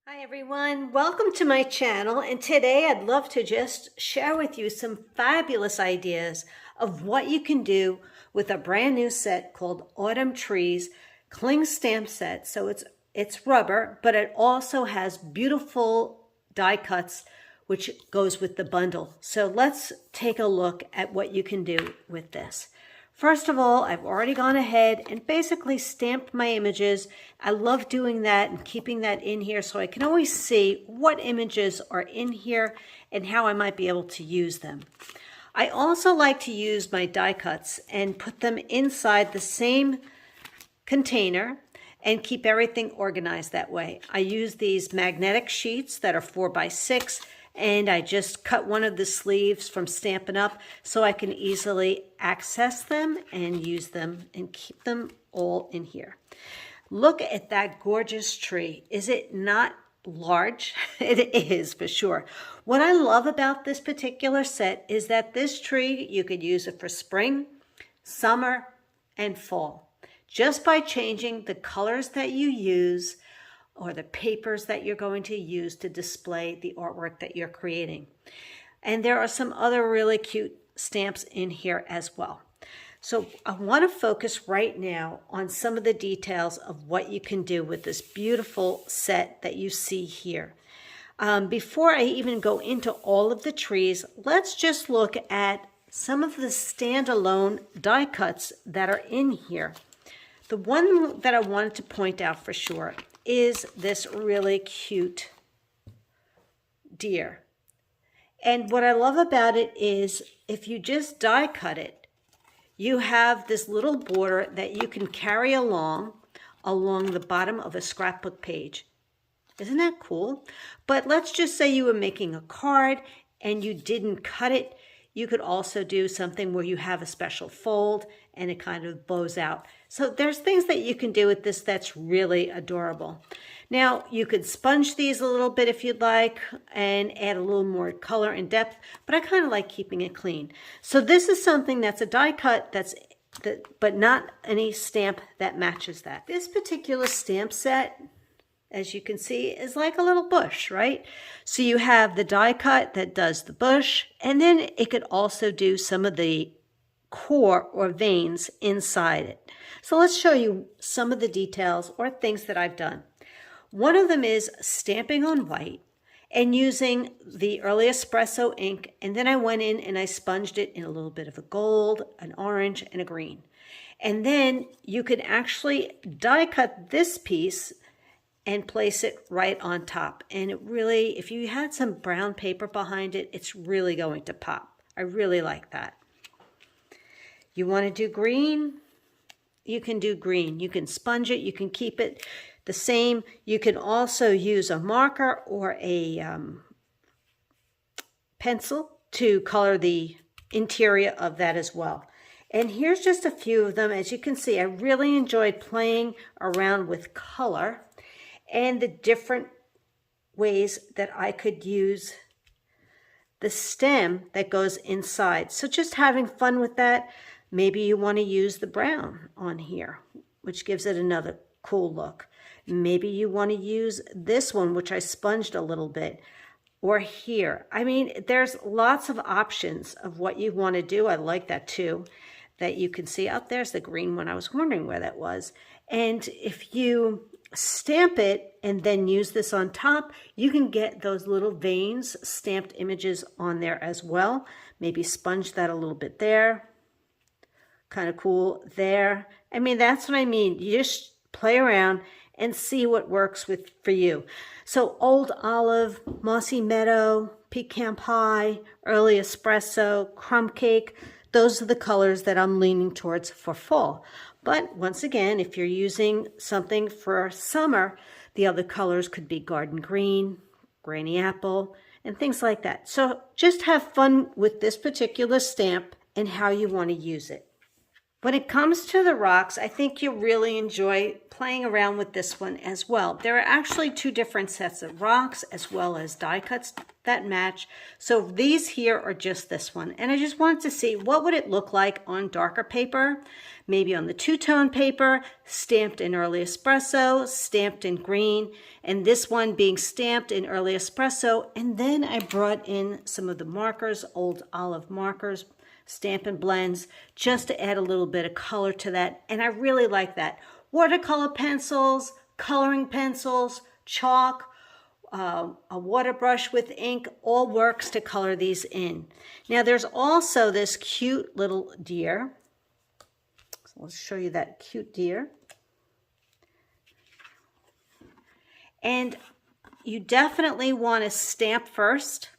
Hi everyone, welcome to my channel, and today I'd love to just share with you some fabulous ideas of what you can do with a brand new set called Autumn Trees Cling Stamp Set. So it's rubber, but it also has beautiful die cuts which goes with the bundle. So let's take a look at what you can do with this. First of all, I've already gone ahead and basically stamped my images. I love doing that and keeping that in here so I can always see what images are in here and how I might be able to use them. I also like to use my die cuts and put them inside the same container and keep everything organized that way. I use these magnetic sheets that are 4x6, and I just cut one of the sleeves from Stampin' Up! So I can easily access them and use them and keep them all in here. Look at that gorgeous tree. Is it not large? It is for sure. What I love about this particular set is that this tree, you could use it for spring, summer, and fall. Just by changing the colors that you use or the papers that you're going to use to display the artwork that you're creating. And there are some other really cute stamps in here as well. So I want to focus right now on some of the details of what you can do with this beautiful set that you see here. Before I even go into all of the trees, let's just look at some of the standalone die cuts that are in here. The one that I wanted to point out for sure is this really cute deer. And what I love about it is if you just die cut it, you have this little border that you can carry along the bottom of a scrapbook page. Isn't that cool? But let's just say you were making a card and you didn't cut it. You could also do something where you have a special fold and it kind of bows out. So there's things that you can do with this that's really adorable. Now, you could sponge these a little bit if you'd like and add a little more color and depth, but I kind of like keeping it clean. So this is something that's a die cut but not any stamp that matches that. This particular stamp set, as you can see, is like a little bush, right? So you have the die cut that does the bush, and then it could also do some of the core or veins inside it. So let's show you some of the details or things that I've done. One of them is stamping on white and using the early espresso ink, and then I went in and I sponged it in a little bit of a gold, an orange, and a green. And then you could actually die cut this piece and place it right on top. And it really, if you had some brown paper behind it, it's really going to pop. I really like that. You want to do green? You can do green. You can sponge it. You can keep it the same. You can also use a marker or a pencil to color the interior of that as well. And here's just a few of them. As you can see, I really enjoyed playing around with color and the different ways that I could use the stem that goes inside. So just having fun with that. Maybe you want to use the brown on here, which gives it another cool look. Maybe you want to use this one, which I sponged a little bit, or here. I mean, there's lots of options of what you want to do. I like that too, that you can see. Out there's the green one. I was wondering where that was. And if you stamp it and then use this on top, you can get those little veins, stamped images on there as well. Maybe sponge that a little bit there. Kind of cool there. I mean, that's what I mean. You just play around and see what works for you. So Old Olive, Mossy Meadow, Pecan Pie, Early Espresso, Crumb Cake, those are the colors that I'm leaning towards for fall. But once again, if you're using something for summer, the other colors could be Garden Green, Granny Apple, and things like that. So just have fun with this particular stamp and how you want to use it. When it comes to the rocks, I think you'll really enjoy playing around with this one as well. There are actually two different sets of rocks as well as die cuts that match. So these here are just this one. And I just wanted to see what would it look like on darker paper, maybe on the two-tone paper, stamped in early espresso, stamped in green, and this one being stamped in early espresso. And then I brought in some of the markers, old olive markers, Stampin' Blends, just to add a little bit of color to that. And I really like that. Watercolor pencils, coloring pencils, chalk, a water brush with ink, all works to color these in. Now there's also this cute little deer. So let's show you that cute deer. And you definitely want to stamp first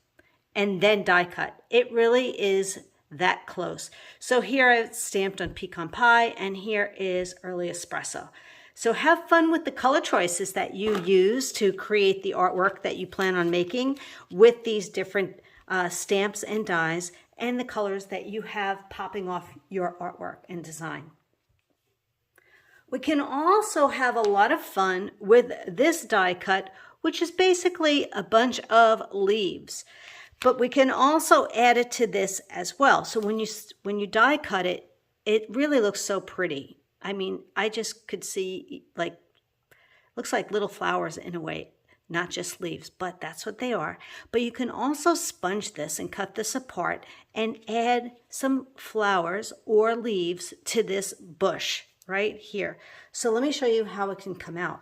and then die cut. It really is that close. So here it's stamped on pecan pie, and here is early espresso. So have fun with the color choices that you use to create the artwork that you plan on making with these different stamps and dies and the colors that you have popping off your artwork and design. We can also have a lot of fun with this die cut, which is basically a bunch of leaves. But we can also add it to this as well. So when you die cut it, it really looks so pretty. I mean, I just could see looks like little flowers in a way, not just leaves, but that's what they are. But you can also sponge this and cut this apart and add some flowers or leaves to this bush right here. So let me show you how it can come out.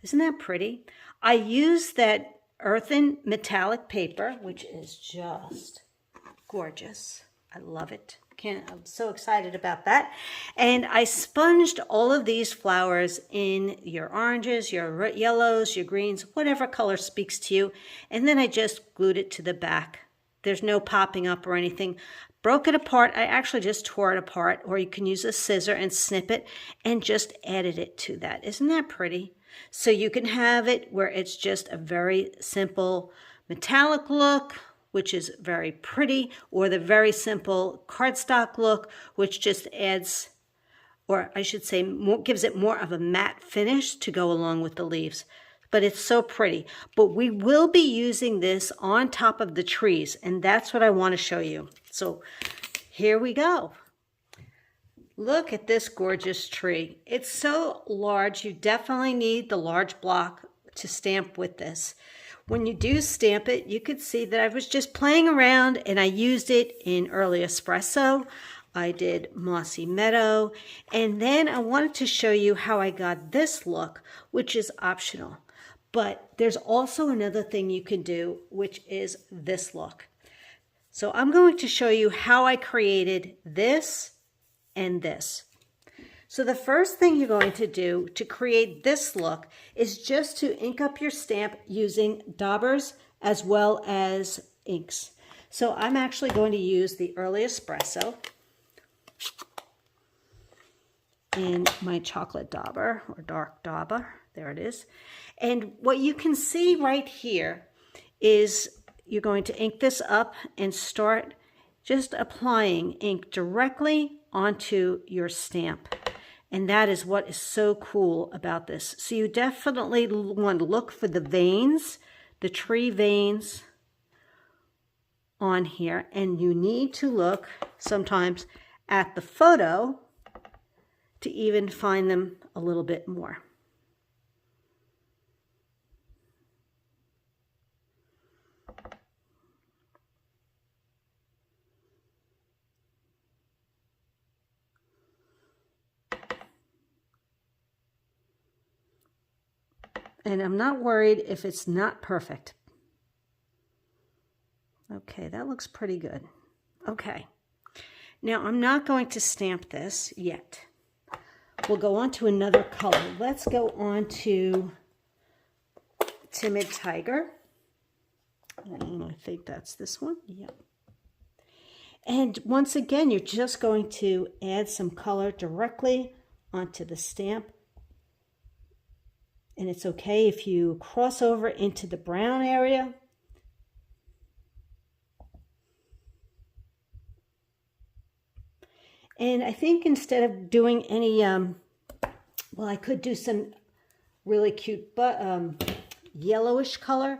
Isn't that pretty? I use that earthen metallic paper, which is just gorgeous. I love it. I'm so excited about that. And I sponged all of these flowers in your oranges, your yellows, your greens, whatever color speaks to you. And then I just glued it to the back. There's no popping up or anything. Broke it apart. I actually just tore it apart, or you can use a scissor and snip it and just added it to that. Isn't that pretty? So you can have it where it's just a very simple metallic look, which is very pretty, or the very simple cardstock look, which just adds, or I should say, gives it more of a matte finish to go along with the leaves. But it's so pretty. But we will be using this on top of the trees, and that's what I want to show you. So here we go. Look at this gorgeous tree. It's so large. You definitely need the large block to stamp with this. When you do stamp it, you could see that I was just playing around, and I used it in early espresso. I did Mossy Meadow, and then I wanted to show you how I got this look, which is optional. But there's also another thing you can do, which is this look. So I'm going to show you how I created this and this. So the first thing you're going to do to create this look is just to ink up your stamp using daubers as well as inks. So I'm actually going to use the early espresso in my chocolate dauber or dark dauber. There it is. And what you can see right here is you're going to ink this up and start just applying ink directly onto your stamp. And that is what is so cool about this. So you definitely want to look for the veins, the tree veins on here. And you need to look sometimes at the photo to even find them a little bit more. And I'm not worried if it's not perfect. Okay, that looks pretty good. Okay, now I'm not going to stamp this yet. We'll go on to another color. Let's go on to Timid Tiger. I think that's this one. Yep. And once again, you're just going to add some color directly onto the stamp. And it's okay if you cross over into the brown area. And I think instead of doing any, well, I could do some really cute yellowish color.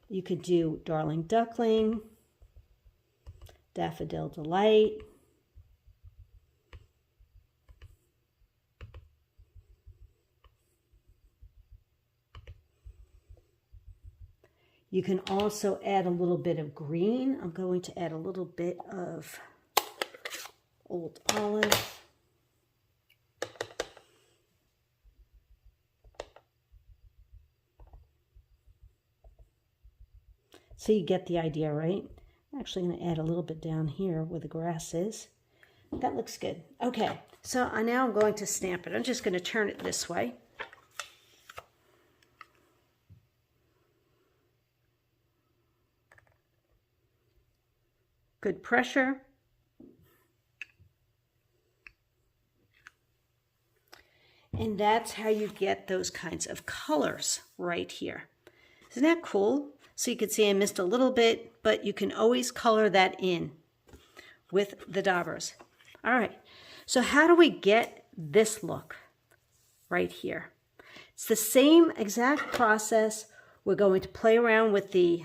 You could do Darling Duckling, Daffodil Delight. You can also add a little bit of green. I'm going to add a little bit of Old Olive. So you get the idea, right? I'm actually going to add a little bit down here where the grass is. That looks good. Okay, so now I'm going to stamp it. I'm just going to turn it this way. Good pressure. And that's how you get those kinds of colors right here. Isn't that cool? So you can see I missed a little bit, but you can always color that in with the daubers. All right, so how do we get this look right here? It's the same exact process. We're going to play around with the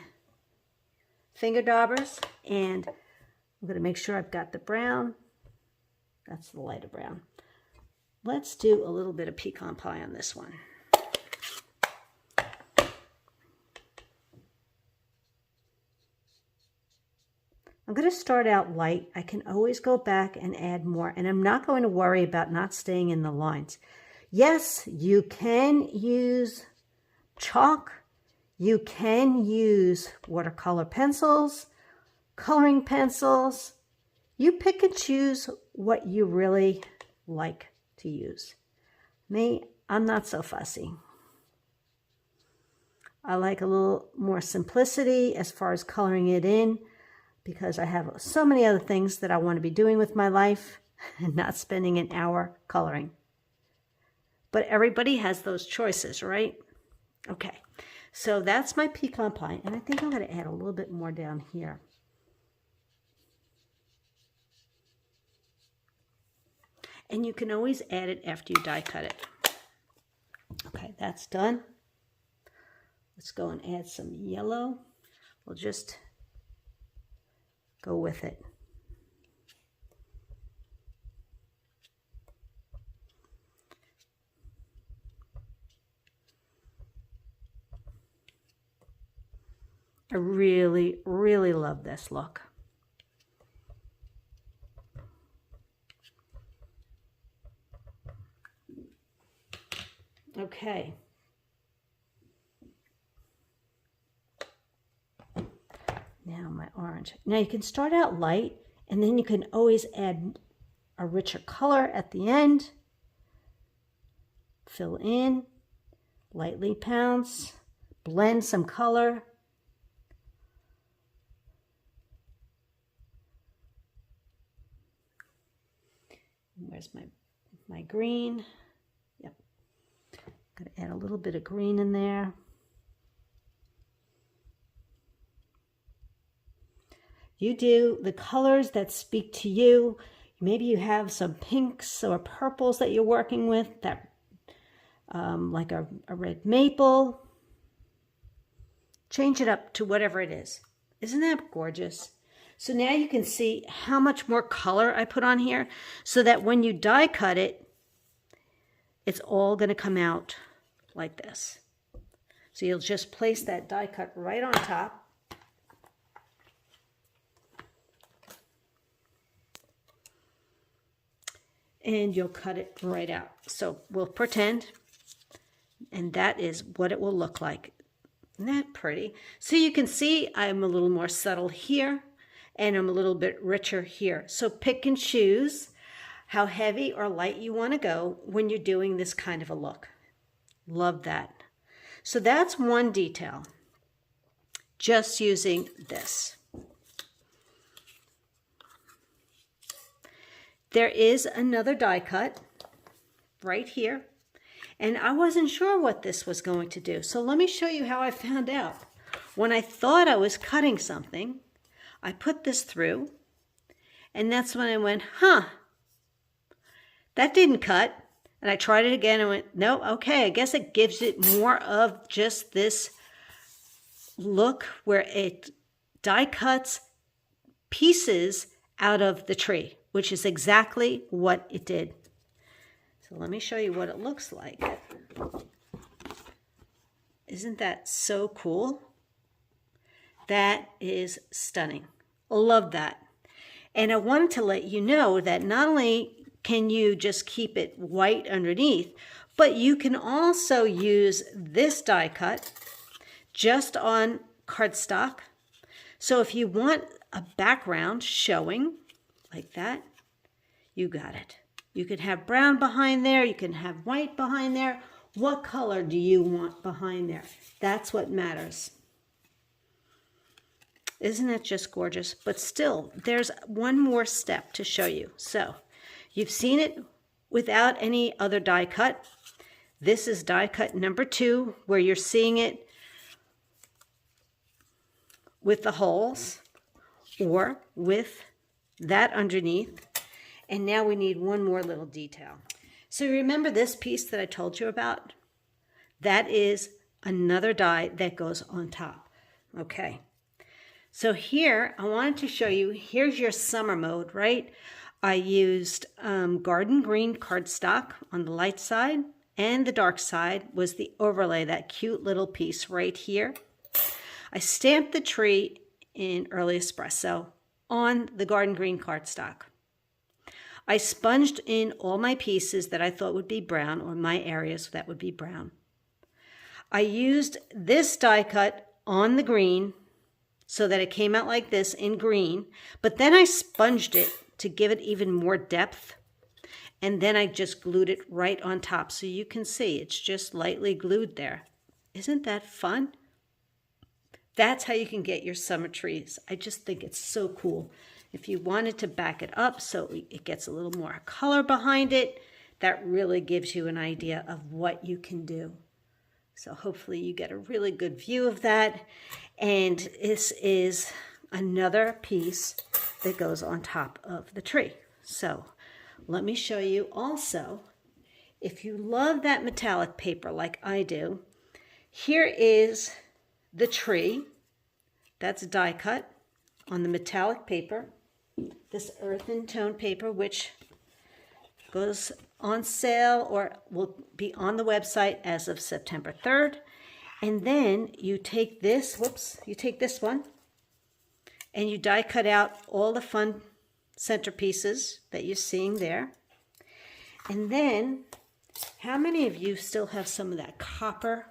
finger daubers, and I'm going to make sure I've got the brown. That's the lighter brown. Let's do a little bit of pecan pie on this one. I'm going to start out light. I can always go back and add more, and I'm not going to worry about not staying in the lines. Yes, you can use chalk. You can use watercolor pencils, coloring pencils. You pick and choose what you really like to use. Me, I'm not so fussy. I like a little more simplicity as far as coloring it in, because I have so many other things that I want to be doing with my life and not spending an hour coloring. But everybody has those choices, right? Okay, so that's my pecan pie, and I think I'm going to add a little bit more down here. And you can always add it after you die cut it. Okay, that's done. Let's go and add some yellow. We'll just go with it. I really, really love this look. Okay. Now my orange. Now you can start out light, and then you can always add a richer color at the end. Fill in, lightly pounce, blend some color. Where's my green? Yep. Gonna add a little bit of green in there. You do the colors that speak to you. Maybe you have some pinks or purples that you're working with, that like a red maple. Change it up to whatever it is. Isn't that gorgeous? So now you can see how much more color I put on here, so that when you die cut it, it's all going to come out like this. So you'll just place that die cut right on top. And you'll cut it right out. So we'll pretend, and that is what it will look like. Isn't that pretty? So you can see I'm a little more subtle here, and I'm a little bit richer here. So pick and choose how heavy or light you want to go when you're doing this kind of a look. Love that. So that's one detail, just using this. There is another die cut right here, and I wasn't sure what this was going to do. So let me show you how I found out. When I thought I was cutting something, I put this through, And that's when I went, huh, that didn't cut. And I tried it again and went, no, okay, I guess it gives it more of just this look where it die cuts pieces out of the tree, which is exactly what it did. So let me show you what it looks like. Isn't that so cool? That is stunning. Love that. And I wanted to let you know that not only can you just keep it white underneath, but you can also use this die cut just on cardstock. So if you want a background showing like that, you got it. You can have brown behind there, you can have white behind there. What color do you want behind there? That's what matters. Isn't it just gorgeous? But still, there's one more step to show you. So you've seen it without any other die cut. This is die cut number 2, where you're seeing it with the holes or with that underneath. And now we need one more little detail. So remember this piece that I told you about? That is another die that goes on top. Okay. So here, I wanted to show you, here's your summer mode, right? I used garden green cardstock on the light side, and the dark side was the overlay, that cute little piece right here. I stamped the tree in early espresso on the garden green cardstock. I sponged in all my pieces that I thought would be brown, or my areas that would be brown. I used this die cut on the green so that it came out like this in green, but then I sponged it to give it even more depth, and then I just glued it right on top so you can see it's just lightly glued there. Isn't that fun? That's how you can get your summer trees. I just think it's so cool. If you wanted to back it up so it gets a little more color behind it, that really gives you an idea of what you can do. So hopefully you get a really good view of that. And this is another piece that goes on top of the tree. So let me show you also, if you love that metallic paper like I do, here is the tree. That's die cut on the metallic paper, this earthen tone paper, which goes on sale or will be on the website as of September 3rd. And then you take this, you take this one and you die cut out all the fun centerpieces that you're seeing there. And then, how many of you still have some of that copper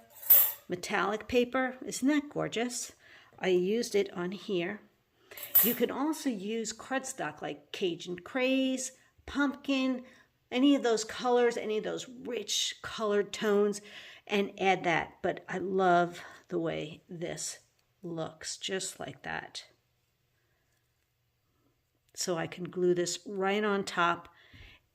metallic paper? Isn't that gorgeous? I used it on here. You can also use cardstock like Cajun Craze, pumpkin, any of those colors, any of those rich colored tones, and add that. But I love the way this looks, just like that. So I can glue this right on top,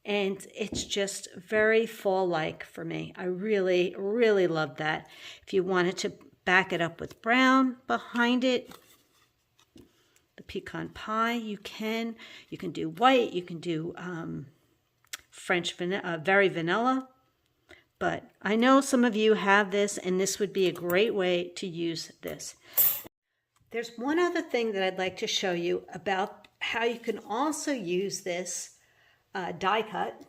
and it's just very fall-like for me. I really, really love that. If you wanted to back it up with brown behind it, the pecan pie, you can do white, you can do French vanilla, very vanilla. But I know some of you have this, and this would be a great way to use this. There's one other thing that I'd like to show you about how you can also use this die cut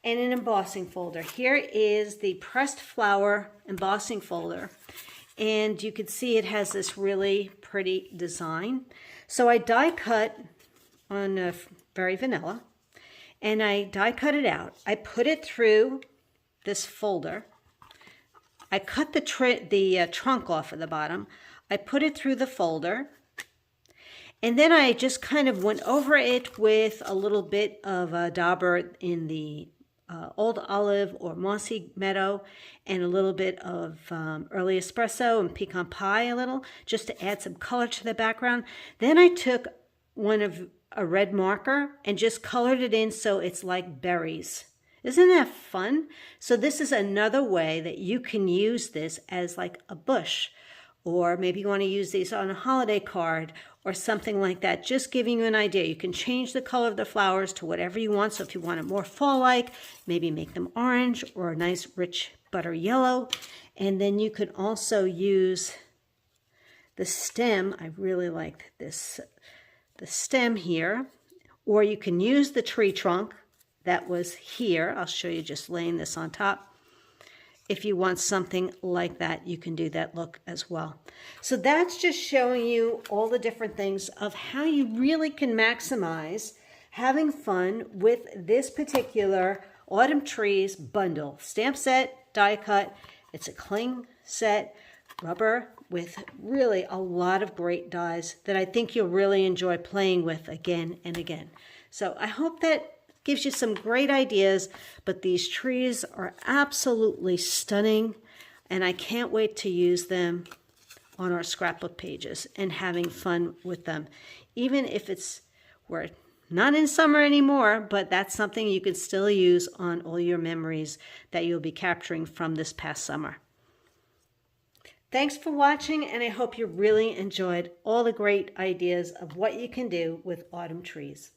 in an embossing folder. Here is the pressed flower embossing folder, and you can see it has this really pretty design. So I die cut on very vanilla, and I die cut it out. I put it through this folder. I cut the trunk off of the bottom. I put it through the folder, and then I just kind of went over it with a little bit of a dauber in the old olive or mossy meadow, and a little bit of early espresso and pecan pie a little, just to add some color to the background. Then I took a red marker and just colored it in so it's like berries. Isn't that fun? So this is another way that you can use this as like a bush or maybe you want to use these on a holiday card or something like that. Just giving you an idea. You can change the color of the flowers to whatever you want. So if you want it more fall-like, maybe make them orange or a nice rich butter yellow. And then you could also use the stem. I really like this, the stem here. Or you can use the tree trunk that was here. I'll show you just laying this on top. If you want something like that, you can do that look as well. So that's just showing you all the different things of how you really can maximize having fun with this particular Autumn Trees bundle. Stamp set, die cut. It's a cling set, rubber with really a lot of great dies that I think you'll really enjoy playing with again and again. So I hope that gives you some great ideas, but these trees are absolutely stunning, and I can't wait to use them on our scrapbook pages and having fun with them. Even if we're not in summer anymore, but that's something you can still use on all your memories that you'll be capturing from this past summer. Thanks for watching, and I hope you really enjoyed all the great ideas of what you can do with autumn trees.